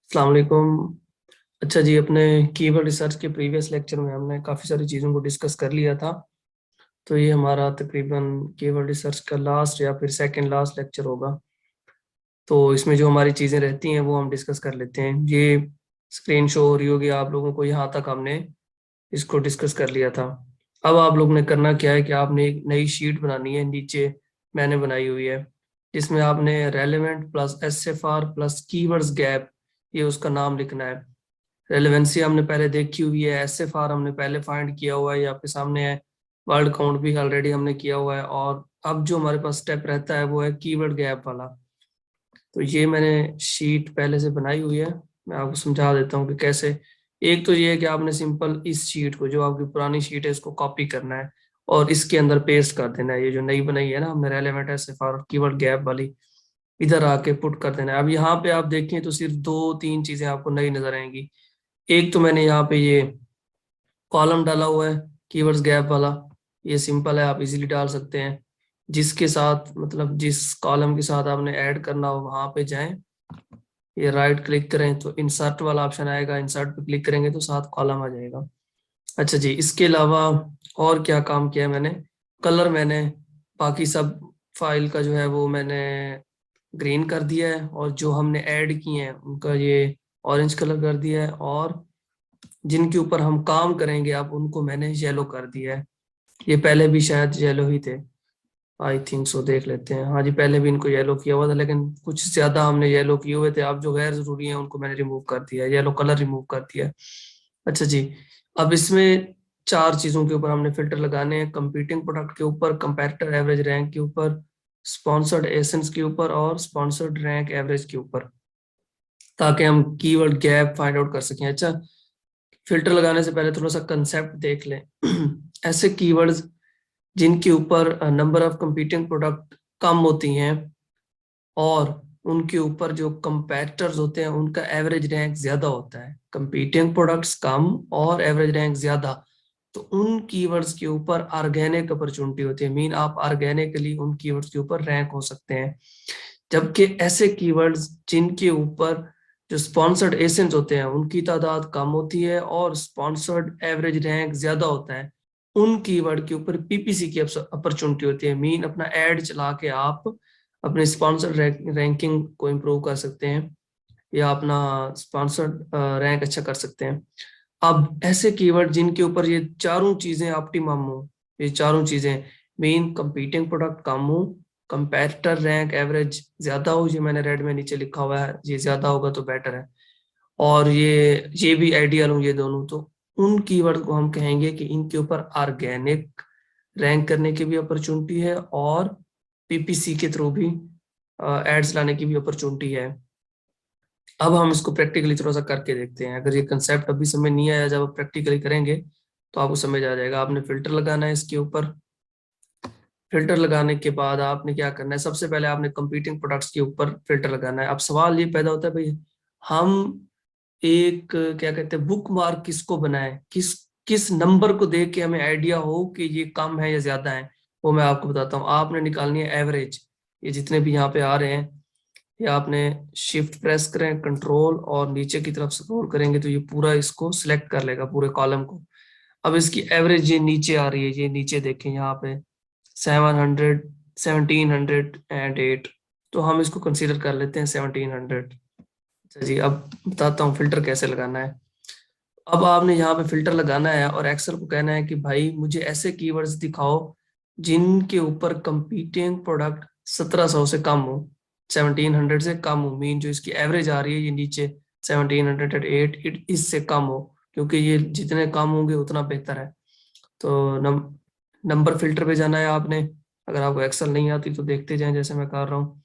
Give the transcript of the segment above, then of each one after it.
अस्सलाम वालेकुम। अच्छा जी, अपने कीवर्ड रिसर्च के प्रीवियस लेक्चर में हमने काफ़ी सारी चीज़ों को डिस्कस कर लिया था। तो ये हमारा तकरीबन कीवर्ड रिसर्च का लास्ट या फिर सेकंड लास्ट लेक्चर होगा। तो इसमें जो हमारी चीज़ें रहती हैं वो हम डिस्कस कर लेते हैं। ये स्क्रीन शो हो रही होगी आप लोगों को, यहाँ तक हमने इसको डिस्कस कर लिया था। अब आप लोग ने करना क्या है कि आपने एक नई शीट बनानी है, नीचे मैंने बनाई हुई है, जिसमें आपने relevant plus एसएफआर plus keywords gap, ये उसका नाम लिखना है। रेलेवेंसी हमने पहले देखी हुई है, एसएफआर हमने पहले फाइंड किया हुआ है, ये आपके सामने है। वर्ड काउंट भी ऑलरेडी हमने किया हुआ है। और अब जो हमारे पास स्टेप रहता है वो है कीवर्ड गैप वाला। तो ये मैंने शीट पहले से बनाई हुई है, मैं आपको समझा देता हूँ कि कैसे। एक तो ये है कि आपने सिंपल इस शीट को, जो आपकी पुरानी शीट है, इसको कॉपी करना है और इसके अंदर पेस्ट कर देना है। ये जो नई बनाई है ना हमने, रेलेवेंट एसएफआर और कीवर्ड गैप वाली, इधर आके पुट कर देना है। अब यहाँ पे आप देखें तो सिर्फ दो तीन चीजें आपको नई नजर आएंगी। एक तो मैंने यहाँ पे ये कॉलम डाला हुआ है कीवर्ड्स गैप वाला। ये सिंपल है, आप इजीली डाल सकते हैं। जिसके साथ, मतलब जिस कॉलम के साथ आपने ऐड करना हो वहां पे जाएं, ये राइट क्लिक करें तो इंसर्ट वाला ऑप्शन आएगा, इंसर्ट पे क्लिक करेंगे तो साथ कॉलम आ जाएगा। अच्छा जी, इसके अलावा और क्या काम किया है मैंने, कलर मैंने बाकी सब फाइल का जो है वो मैंने ग्रीन कर दिया है, और जो हमने ऐड किए हैं उनका ये ऑरेंज कलर कर दिया है, और जिनके ऊपर हम काम करेंगे अब उनको मैंने येलो कर दिया है। ये पहले भी शायद येलो ही थे, आई थिंक सो, देख लेते हैं। हाँ जी, पहले भी इनको येलो किया हुआ था, लेकिन कुछ ज्यादा हमने येलो किए हुए थे। अब जो गैर जरूरी है उनको मैंने रिमूव कर दिया, येलो कलर रिमूव कर दिया। अच्छा जी, अब इसमें चार चीजों के ऊपर हमने फिल्टर लगाने हैं: कंपीटिंग प्रोडक्ट के ऊपर, कंपैरेटर एवरेज रैंक के ऊपर, स्पॉन्सर्ड एसेंस के ऊपर, और स्पॉन्सर्ड रैंक एवरेज के ऊपर, ताकि हम कीवर्ड गैप फाइंड आउट कर सकें। अच्छा, फिल्टर लगाने से पहले थोड़ा सा कंसेप्ट देख लें। ऐसे कीवर्ड्स जिनके ऊपर नंबर ऑफ कंपीटिंग प्रोडक्ट कम होती हैं, और उनके ऊपर जो कंपेटिटर्स होते हैं उनका एवरेज रैंक ज्यादा होता है। कंपीटिंग प्रोडक्ट्स कम और एवरेज रैंक ज्यादा, तो उन कीवर्ड्स के ऊपर ऑर्गेनिक अपॉर्चुनिटी होती है। मीन आप ऑर्गेनिकली उन कीवर्ड्स के ऊपर रैंक हो सकते हैं। जबकि ऐसे कीवर्ड्स जिनके ऊपर जो स्पॉन्सर्ड एसेंस होते हैं उनकी तादाद कम होती है और स्पॉन्सर्ड एवरेज रैंक ज्यादा होता है, उन कीवर्ड के ऊपर पीपीसी की अपॉर्चुनिटी होती है। मीन अपना एड चला के आप अपने स्पॉन्सर्ड रैंकिंग को इम्प्रूव कर सकते हैं, या अपना स्पॉन्सर्ड रैंक अच्छा कर सकते हैं। अब ऐसे कीवर्ड जिनके ऊपर ये चारों चीजें ऑप्टिमम हो, ये चारों चीजें, मेन कंपीटिंग प्रोडक्ट कम हो, कंपेटिटर रैंक एवरेज ज्यादा हो, ये मैंने रेड में नीचे लिखा हुआ है, ये ज्यादा होगा तो बेटर है, और ये भी आइडियल हो, ये दोनों, तो उन कीवर्ड को हम कहेंगे कि इनके ऊपर ऑर्गेनिक रैंक करने की भी अपॉर्चुनिटी है, और पीपीसी के थ्रू भी एड्स लाने की भी अपॉर्चुनिटी है। अब हम इसको प्रैक्टिकली थोड़ा सा करके देखते हैं। अगर ये कंसेप्ट अभी समझ नहीं आया, जब आप प्रैक्टिकली करेंगे तो आपको समझ आ जाएगा। आपने फिल्टर लगाना है इसके ऊपर। फिल्टर लगाने के बाद आपने क्या करना है, सबसे पहले आपने कंपीटिंग प्रोडक्ट्स के ऊपर फिल्टर लगाना है। अब सवाल ये पैदा होता है, भाई हम एक क्या कहते हैं बुक मार्क किसको बनाए, किस किस नंबर को देख के हमें आइडिया हो कि ये कम है या ज्यादा है। वो मैं आपको बताता हूँ। आपने निकालनी है एवरेज, ये जितने भी यहाँ पे आ रहे हैं, या आपने शिफ्ट प्रेस करें, कंट्रोल और नीचे की तरफ स्क्रॉल करेंगे तो ये पूरा इसको सिलेक्ट कर लेगा, पूरे कॉलम को। अब इसकी एवरेज ये नीचे आ रही है, ये नीचे देखें यहाँ पे 700, 1708, तो हम इसको कंसीडर कर लेते हैं 1700। अच्छा जी, अब बताता हूँ फिल्टर कैसे लगाना है। अब आपने यहाँ पे फिल्टर लगाना है और एक्सेल को कहना है कि भाई मुझे ऐसे कीवर्ड्स दिखाओ जिनके ऊपर कंपीटिंग प्रोडक्ट 1700 से कम हो, 1700 से कम हो। मीन जो इसकी एवरेज आ रही है ये नीचे 1708, इससे कम हो, क्योंकि ये जितने कम होंगे उतना बेहतर है। तो नंबर फिल्टर पे जाना है आपने। अगर आपको एक्सेल नहीं आती तो देखते जाएं जैसे मैं कर रहा हूँ।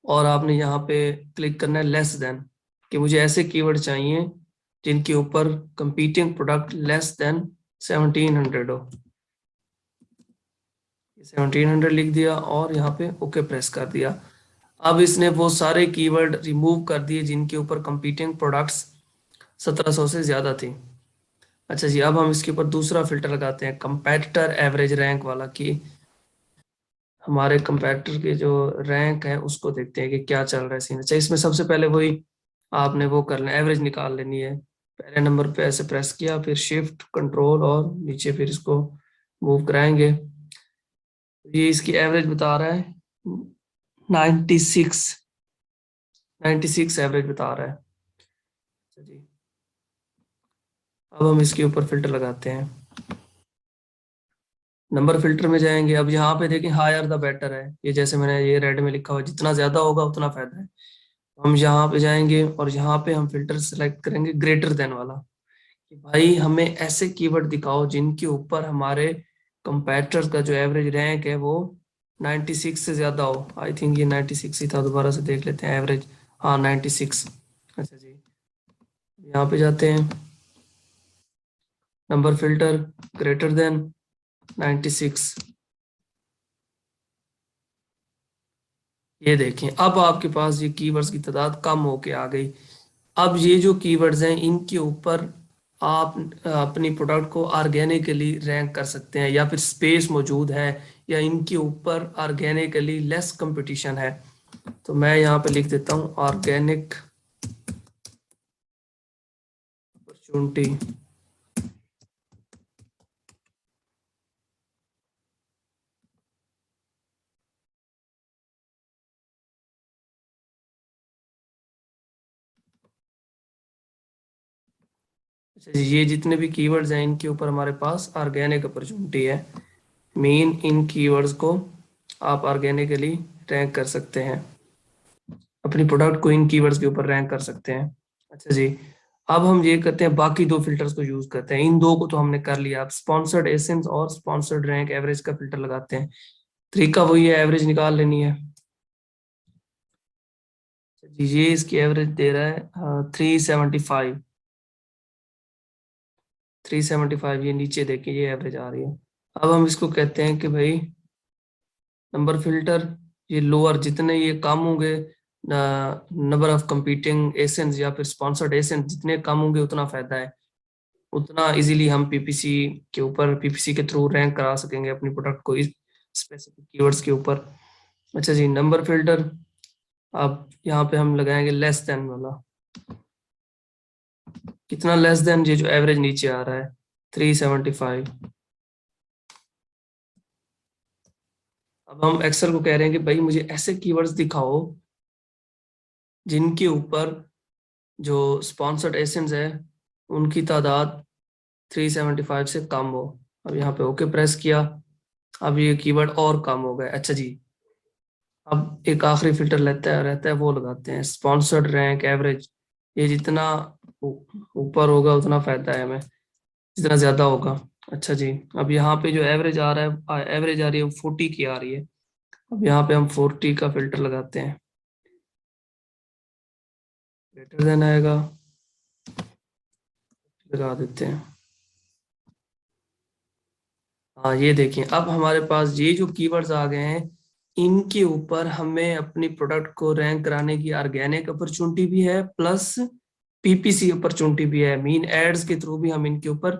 और आपने यहाँ पे क्लिक करना है लेस देन, कि मुझे ऐसे कीवर्ड चाहिए जिनके ऊपर कंपीटिंग प्रोडक्ट लेस देन 1700 हो। 1700 लिख दिया और यहाँ पे ओके प्रेस कर दिया। अब इसने वो सारे कीवर्ड रिमूव कर दिए जिनके ऊपर कंपीटिंग प्रोडक्ट्स 1700 से ज्यादा थी। अच्छा जी, अब हम इसके ऊपर दूसरा फिल्टर लगाते हैं, कंपेटिटर एवरेज रैंक वाला, कि हमारे कंपेटिटर के जो रैंक है उसको देखते हैं कि क्या चल रहा है सीन। अच्छा, इसमें सबसे पहले वही आपने वो कर लेना, एवरेज निकाल लेनी है। पहले नंबर पे ऐसे प्रेस किया, फिर शिफ्ट कंट्रोल और नीचे, फिर इसको मूव कराएंगे। ये इसकी एवरेज बता रहा है 96, 96 एवरेज बता रहा है। अच्छा जी, अब हम इसके ऊपर फिल्टर लगाते हैं। नंबर फिल्टर में जाएंगे। अब यहाँ पे देखें हायर द बेटर है, ये जैसे मैंने ये रेड में लिखा हुआ है, जितना ज्यादा होगा उतना फायदा है। हम यहाँ पे जाएंगे और यहाँ पे हम फिल्टर सेलेक्ट करेंगे ग्रेटर देन वाला, कि भाई हमें ऐसे कीवर्ड दिखाओ जिनके ऊपर हमारे कंपेटिटर्स का जो एवरेज रैंक है वो 96 से ज्यादा हो। आई थिंक ये 96 ही था, दोबारा से देख लेते हैं एवरेज। हाँ 96। अच्छा जी, यहाँ पे जाते हैं, नंबर फिल्टर ग्रेटर देन 96। ये देखें अब आपके पास ये कीवर्ड्स की तादाद कम होके आ गई। अब ये जो कीवर्ड्स हैं इनके ऊपर आप अपनी प्रोडक्ट को ऑर्गेनिकली रैंक कर सकते हैं, या फिर स्पेस मौजूद है, या इनके ऊपर ऑर्गेनिकली लेस कंपटीशन है। तो मैं यहाँ पे लिख देता हूँ ऑर्गेनिक अपॉर्चुनिटी। अच्छा जी, ये जितने भी कीवर्ड्स हैं इनके ऊपर हमारे पास ऑर्गेनिक अपॉर्चुनिटी है। मेन इन कीवर्ड्स को आप ऑर्गेनिकली रैंक कर सकते हैं, अपनी प्रोडक्ट को इन कीवर्ड्स के ऊपर रैंक कर सकते हैं। अच्छा जी, अब हम ये करते हैं, बाकी दो फिल्टर्स को यूज करते हैं। इन दो को तो हमने कर लिया, अब स्पॉन्सर्ड एसेंस और स्पॉन्सर्ड रैंक एवरेज का फिल्टर लगाते हैं। तरीका वही है, एवरेज निकाल लेनी है। अच्छा जी, ये इसकी एवरेज दे रहा है 375। 375, ये नीचे देखिए ये एवरेज आ रही है। अब हम इसको कहते हैं कि भाई नंबर फिल्टर, ये लोअर, जितने ये कम होंगे नंबर ऑफ कंपीटिंग एसेंस या फिर स्पॉन्सर्ड एसेंस जितने कम होंगे उतना फायदा है, उतना इजीली हम पीपीसी के ऊपर, पीपीसी के थ्रू रैंक करा सकेंगे अपनी प्रोडक्ट को इस स्पेसिफिक कीवर्ड्स के ऊपर। अच्छा जी, नंबर फिल्टर, अब यहाँ पे हम लगाएंगे लेस देन वाला। कितना लेस देन, ये जो एवरेज नीचे आ रहा है 375। अब हम एक्सेल को कह रहे हैं कि भाई मुझे ऐसे कीवर्ड्स दिखाओ जिनके ऊपर जो स्पॉन्सर्ड एसेंस है उनकी तादाद 375 से कम हो। अब यहाँ पे ओके प्रेस किया, अब ये कीवर्ड और कम हो गए। अच्छा जी, अब एक आखिरी फिल्टर रहता है वो लगाते हैं, स्पॉन्सर्ड रैंक एवरेज। ये जितना ऊपर होगा उतना फायदा है हमें, जितना ज्यादा होगा। अच्छा जी, अब यहाँ पे जो एवरेज आ रहा है, एवरेज आ रही है वो 40 की आ रही है। अब यहाँ पे हम 40 का फिल्टर लगाते हैं, ग्रेटर देन आएगा, लगा देते हैं। हाँ ये देखिए, अब हमारे पास ये जो कीवर्ड्स आ गए हैं इनके ऊपर हमें अपनी प्रोडक्ट को रैंक कराने की ऑर्गेनिक अपॉर्चुनिटी भी है, प्लस पीपीसी अपॉर्चुनिटी भी है। मीन एड्स के थ्रू भी हम इनके ऊपर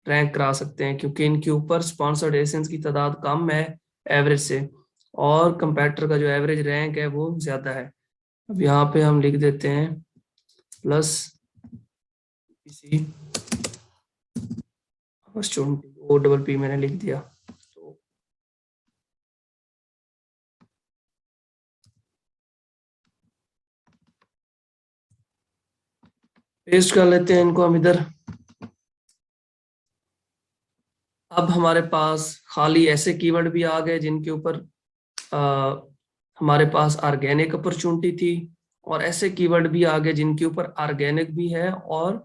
रैंक करा सकते हैं, क्योंकि इनके ऊपर स्पॉन्सर्ड एसेंस की तादाद कम है एवरेज से, और कंपेटिटर का जो एवरेज रैंक है वो ज्यादा है। अब यहाँ पे हम लिख देते हैं plus PPC opportunity, O double P मैंने लिख दिया। तो पेस्ट कर लेते हैं इनको हम इधर। अब हमारे पास खाली ऐसे कीवर्ड भी आ गए जिनके ऊपर आ, हमारे पास ऑर्गेनिक अपॉर्चुनिटी थी, और ऐसे कीवर्ड भी आ गए जिनके ऊपर ऑर्गेनिक भी है और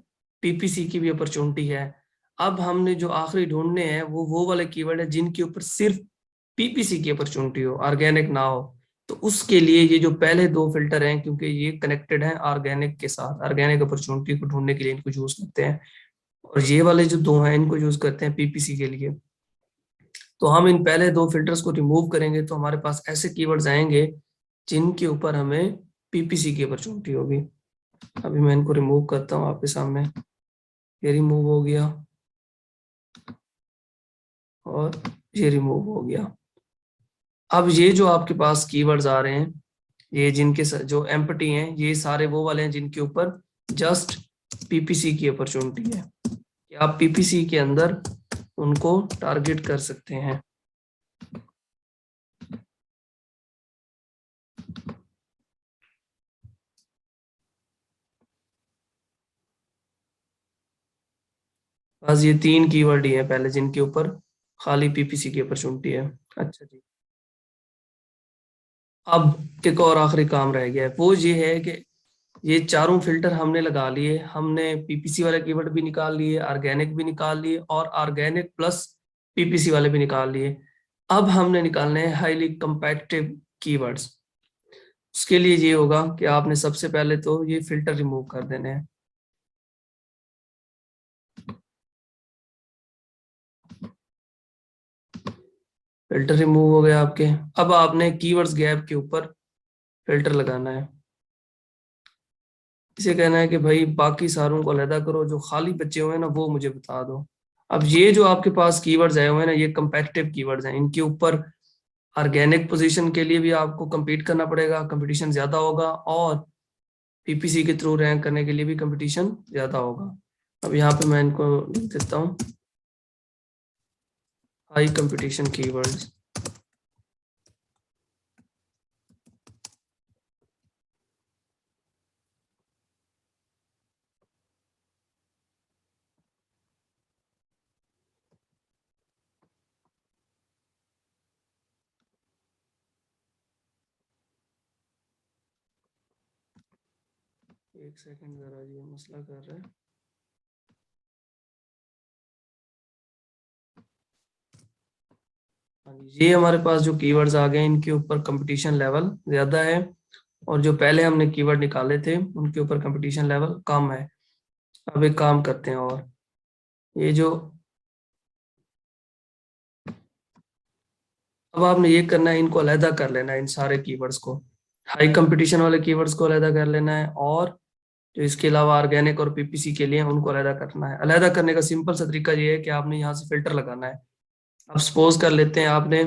पीपीसी की भी अपॉर्चुनिटी है। अब हमने जो आखिरी ढूंढने हैं वो वाले कीवर्ड है जिनके ऊपर सिर्फ पीपीसी की अपॉर्चुनिटी हो, ऑर्गेनिक ना हो। तो उसके लिए ये जो पहले दो फिल्टर हैं, क्योंकि ये कनेक्टेड हैं ऑर्गेनिक के साथ, ऑर्गेनिक अपॉर्चुनिटी को ढूंढने के लिए इनको यूज करते हैं। और ये वाले जो दो हैं इनको यूज करते हैं पीपीसी के लिए। तो हम इन पहले दो फिल्टर्स को रिमूव करेंगे तो हमारे पास ऐसे कीवर्ड्स आएंगे जिनके ऊपर हमें पीपीसी की अपॉर्चुनिटी होगी। अभी मैं इनको रिमूव करता हूँ आपके सामने, ये रिमूव हो गया और ये रिमूव हो गया। अब ये जो आपके पास कीवर्ड्स आ रहे हैं ये जिनके जो एम्प्टी हैं ये सारे वो वाले हैं जिनके ऊपर जस्ट पीपीसी की अपॉर्चुनिटी है कि आप पीपीसी के अंदर उनको टारगेट कर सकते हैं। बस ये 3 कीवर्ड ही है पहले जिनके ऊपर खाली पीपीसी की अपॉर्चुनिटी है। अच्छा जी, अब एक और आखिरी काम रह गया है, वो ये है कि ये चारों फिल्टर हमने लगा लिए, हमने पीपीसी वाले कीवर्ड भी निकाल लिए, ऑर्गेनिक भी निकाल लिए और ऑर्गेनिक प्लस पीपीसी वाले भी निकाल लिए। अब हमने निकालने हैं हाईली कंपैटिटिव कीवर्ड्स। उसके लिए ये होगा कि आपने सबसे पहले तो ये फिल्टर रिमूव कर देने हैं। फिल्टर रिमूव हो गए आपके। अब आपने कीवर्ड्स गैप के ऊपर फिल्टर लगाना है। इसे कहना है कि भाई बाकी सारों को अलहदा करो, जो खाली बचे हुए हैं ना वो मुझे बता दो। अब ये जो आपके पास कीवर्ड्स आए हुए हैं ना ये कंपेटिटिव कीवर्ड्स हैं, इनके ऊपर ऑर्गेनिक पोजीशन के लिए भी आपको compete करना पड़ेगा, कंपटीशन ज्यादा होगा, और पीपीसी के थ्रू रैंक करने के लिए भी कंपटीशन ज्यादा होगा। अब यहाँ पे मैं इनको लिख देता हूँ हाई कंपटीशन कीवर्ड्स। एक सेकंड जरा, ये मसला कर रहा है। हाँ जी, ये हमारे पास जो कीवर्ड्स आ गए इनके ऊपर कंपटीशन लेवल ज्यादा है, और जो पहले हमने कीवर्ड निकाले थे उनके ऊपर कंपटीशन लेवल कम है। अब एक काम करते हैं, और ये जो अब आपने ये करना है, इनको अलहदा कर लेना है, इन सारे कीवर्ड्स को, हाई कंपटीशन वाले कीवर्ड्स को अलहदा कर लेना है, और जो इसके अलावा ऑर्गेनिक और पीपीसी के लिए उनको अलहदा करना है। अलहदा करने का सिंपल सा तरीका ये है कि आपने यहाँ से फिल्टर लगाना है। अब सपोज कर लेते हैं आपने,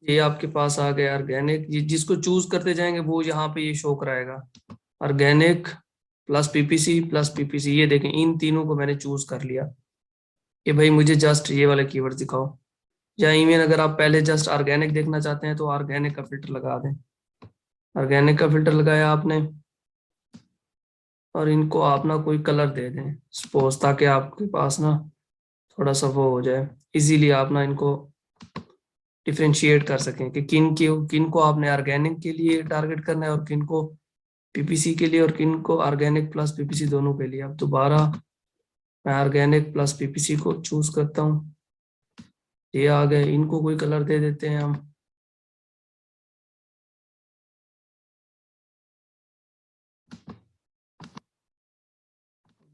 ये आपके पास आ गया ऑर्गेनिक, जिसको चूज करते जाएंगे वो यहाँ पे ये शो कराएगा ऑर्गेनिक प्लस पीपीसी। ये देखें इन तीनों को मैंने चूज कर लिया कि भाई मुझे जस्ट ये वाले कीवर्ड दिखाओ। या इवन अगर आप पहले जस्ट ऑर्गेनिक देखना चाहते हैं तो ऑर्गेनिक का फिल्टर लगा दें। ऑर्गेनिक का फिल्टर लगाया आपने, और इनको आप ना कोई कलर दे दें सपोज, ताकि आपके पास ना थोड़ा सा वो हो जाए, इजीली आप ना इनको डिफ्रेंशिएट कर सकें कि किन को आपने ऑर्गेनिक के लिए टारगेट करना है और किन को पीपीसी के लिए, और किन को ऑर्गेनिक प्लस पीपीसी दोनों के लिए। अब दोबारा मैं ऑर्गेनिक प्लस पीपीसी को चूज करता हूँ, ये आ गए, इनको कोई कलर दे देते हैं हम।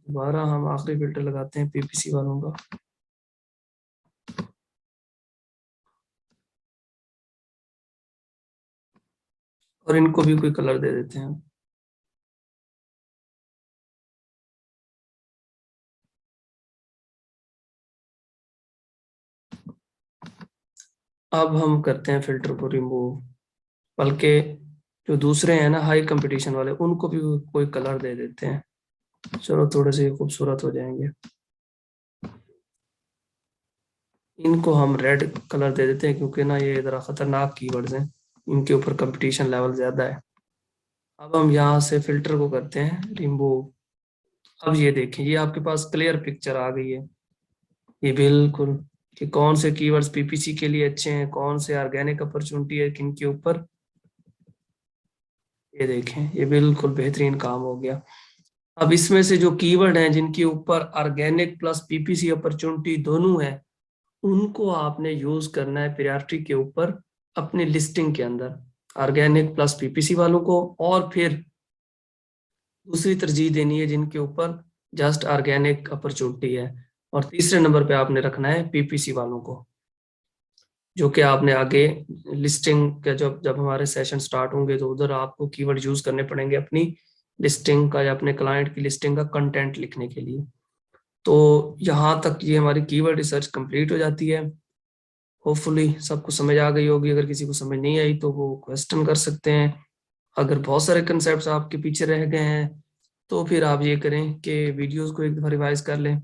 दोबारा हम आखिरी फिल्टर लगाते हैं पीपीसी वालों का, और इनको भी कोई कलर दे देते हैं। अब हम करते हैं फिल्टर को रिमूव, बल्कि जो दूसरे हैं ना हाई कंपटीशन वाले उनको भी कोई कलर दे देते हैं, चलो थोड़े से खूबसूरत हो जाएंगे। इनको हम रेड कलर दे देते हैं क्योंकि ना ये जरा खतरनाक कीवर्ड्स हैं, इनके ऊपर कंपटीशन लेवल ज्यादा है। अब हम यहाँ से फिल्टर को करते हैं रिमूव। अब ये देखें ये आपके पास क्लियर पिक्चर आ गई है, ये बिल्कुल कि कौन से कीवर्ड्स पीपीसी के लिए अच्छे हैं, कौन से ऑर्गेनिक अपॉर्चुनिटी है किन के ऊपर। ये देखें ये बिल्कुल बेहतरीन काम हो गया। अब इसमें से जो कीवर्ड हैं जिनके ऊपर ऑर्गेनिक प्लस पीपीसी अपॉर्चुनिटी दोनों है, उनको आपने यूज करना है प्रायोरिटी के ऊपर अपनी लिस्टिंग के अंदर, ऑर्गेनिक प्लस पीपीसी वालों को, और फिर दूसरी तरजीह देनी है जिनके ऊपर जस्ट ऑर्गेनिक अपॉर्चुनिटी है, और तीसरे नंबर पे आपने रखना है पीपीसी वालों को, जो कि आपने आगे लिस्टिंग के जब जब हमारे सेशन स्टार्ट होंगे तो उधर आपको कीवर्ड यूज करने पड़ेंगे अपनी लिस्टिंग का या अपने क्लाइंट की लिस्टिंग का कंटेंट लिखने के लिए। तो यहाँ तक ये हमारी कीवर्ड रिसर्च कंप्लीट हो जाती है। होपफुली सबको समझ आ गई होगी। अगर किसी को समझ नहीं आई तो वो क्वेश्चन कर सकते हैं। अगर बहुत सारे कंसेप्ट्स आपके पीछे रह गए हैं तो फिर आप ये करें कि वीडियोस को एक दफ़ा रिवाइज कर लें,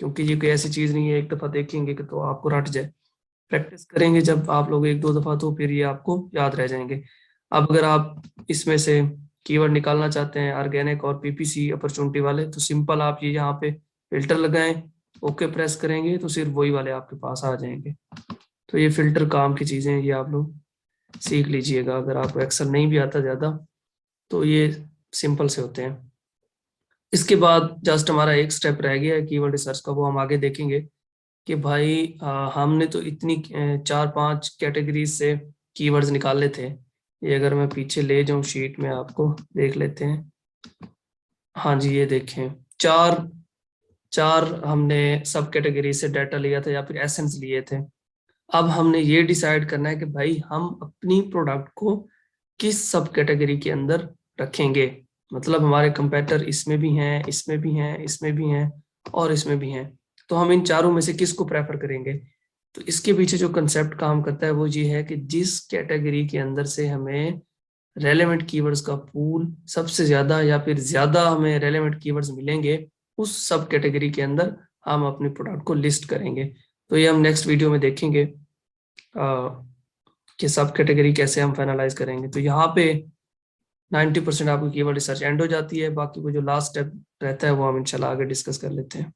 क्योंकि ये कोई ऐसी चीज़ नहीं है एक दफ़ा देखेंगे कि तो आपको रट जाए। प्रैक्टिस करेंगे जब आप लोग एक दो दफ़ा तो फिर ये आपको याद रह जाएंगे। अब अगर आप इसमें से कीवर्ड निकालना चाहते हैं ऑर्गेनिक और पीपीसी अपॉर्चुनिटी वाले, तो सिंपल आप ये यहाँ पे फिल्टर लगाएं, ओके प्रेस करेंगे तो सिर्फ वही वाले आपके पास आ जाएंगे। तो ये फिल्टर काम की चीज़ें हैं, ये आप लोग सीख लीजिएगा। अगर आपको एक्सेल नहीं भी आता ज़्यादा तो ये सिंपल से होते हैं। इसके बाद जस्ट हमारा एक स्टेप रह गया है कीवर्ड रिसर्च का, वो हम आगे देखेंगे कि भाई हमने तो इतनी 4-5 कैटेगरीज से कीवर्ड्स निकाले थे। ये अगर मैं पीछे ले जाऊं शीट में आपको देख लेते हैं। हाँ जी, ये देखें, चार चार हमने सब कैटेगरी से डाटा लिया था या फिर एसेंस लिए थे। अब हमने ये डिसाइड करना है कि भाई हम अपनी प्रोडक्ट को किस सब कैटेगरी के अंदर रखेंगे। मतलब हमारे कंपेटिटर इसमें भी हैं, इसमें भी हैं, इसमें भी हैं और इसमें भी हैं, तो हम इन चारों में से किसको प्रेफर करेंगे। तो इसके पीछे जो कंसेप्ट काम करता है वो ये है कि जिस कैटेगरी के अंदर से हमें रेलेवेंट कीवर्ड्स का पूल सबसे ज्यादा या फिर ज्यादा हमें रेलेवेंट कीवर्ड्स मिलेंगे, उस सब कैटेगरी के अंदर हम अपनी प्रोडक्ट को लिस्ट करेंगे। तो ये हम नेक्स्ट वीडियो में देखेंगे कि सब कैटेगरी कैसे हम फाइनलाइज करेंगे। तो यहाँ पे 90% आपकी कीवर्ड रिसर्च एंड हो जाती है। बाकी को जो लास्ट स्टेप रहता है वो हम इंशाल्लाह आगे डिस्कस कर लेते हैं।